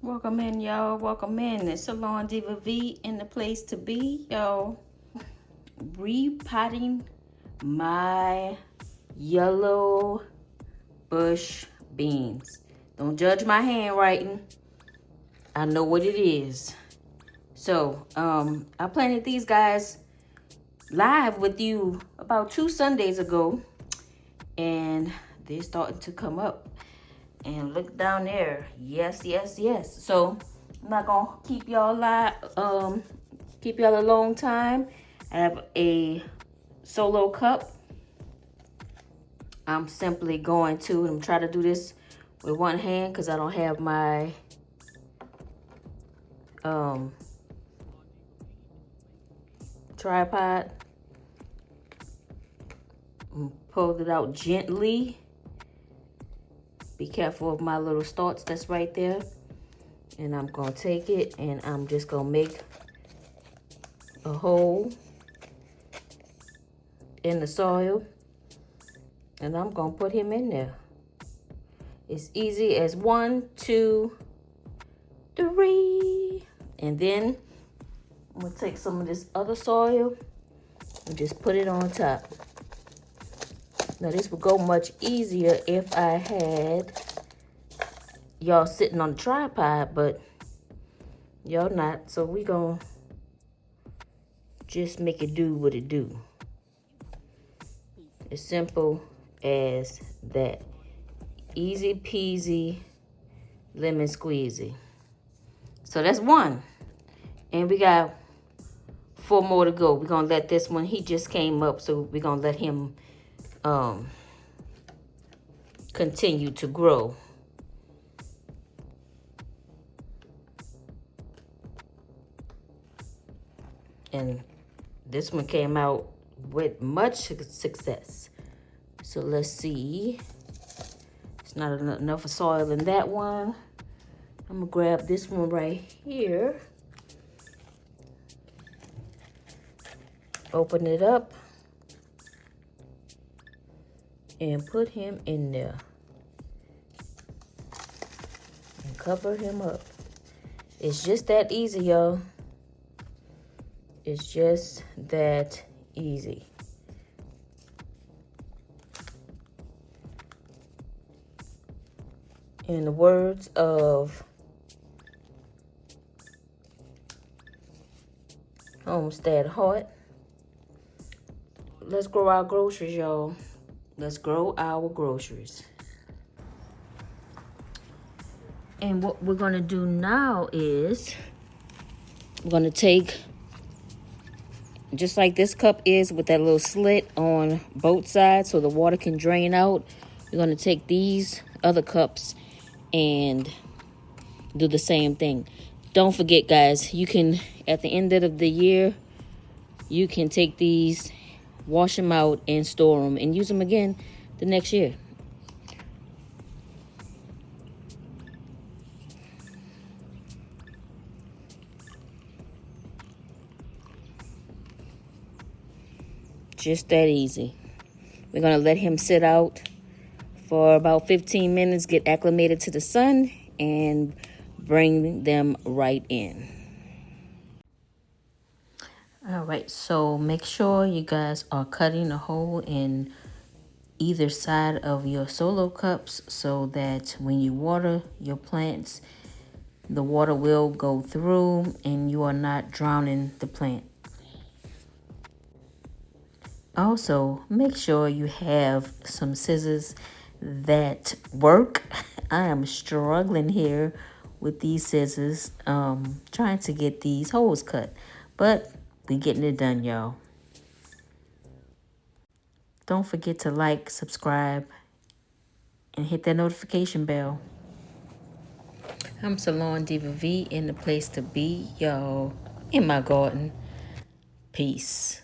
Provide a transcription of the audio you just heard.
Welcome in, y'all. Welcome in. It's Salon Diva V in the place to be, y'all. Repotting my yellow bush beans. Don't judge my handwriting. I know what it is. So, I planted these guys live with you about 2 Sundays ago, and they're starting to come up. And look down there. Yes, yes, yes. So I'm not gonna keep y'all a long time. I have a solo cup. I'm simply going to, I'm trying to do this with one hand because I don't have my tripod. Pulled it out gently. Be careful of my little starts that's right there. And I'm going to take it and I'm just going to make a hole in the soil. And I'm going to put him in there. It's easy as 1, 2, 3. And then I'm going to take some of this other soil and just put it on top. Now this would go much easier if I had y'all sitting on the tripod, but y'all not. So we gonna just make it do what it do. As simple as that. Easy peasy, lemon squeezy. So that's 1. And we got 4 more to go. We're gonna let this one, he just came up, so we're gonna let him continue to grow. And this one came out with much success. So let's see. It's not enough soil in that one. I'm gonna grab this one right here. Open it up. And put him in there. And cover him up. It's just that easy, y'all. It's just that easy. In the words of Homestead Heart, let's grow our groceries, y'all. Let's grow our groceries. And what we're gonna do now is we're gonna take, just like this cup is with that little slit on both sides so the water can drain out, we're gonna take these other cups and do the same thing. Don't forget, guys, you can, at the end of the year, you can take these, wash them out and store them and use them again the next year. Just that easy. We're gonna let him sit out for about 15 minutes, get acclimated to the sun, and bring them right in. All right, so make sure you guys are cutting a hole in either side of your solo cups so that when you water your plants, the water will go through and you are not drowning the plant. Also, make sure you have some scissors that work. I am struggling here with these scissors, trying to get these holes cut, but we getting it done, y'all. Don't forget to like, subscribe, and hit that notification bell. I'm Salon Diva V in the place to be, y'all, in my garden. Peace.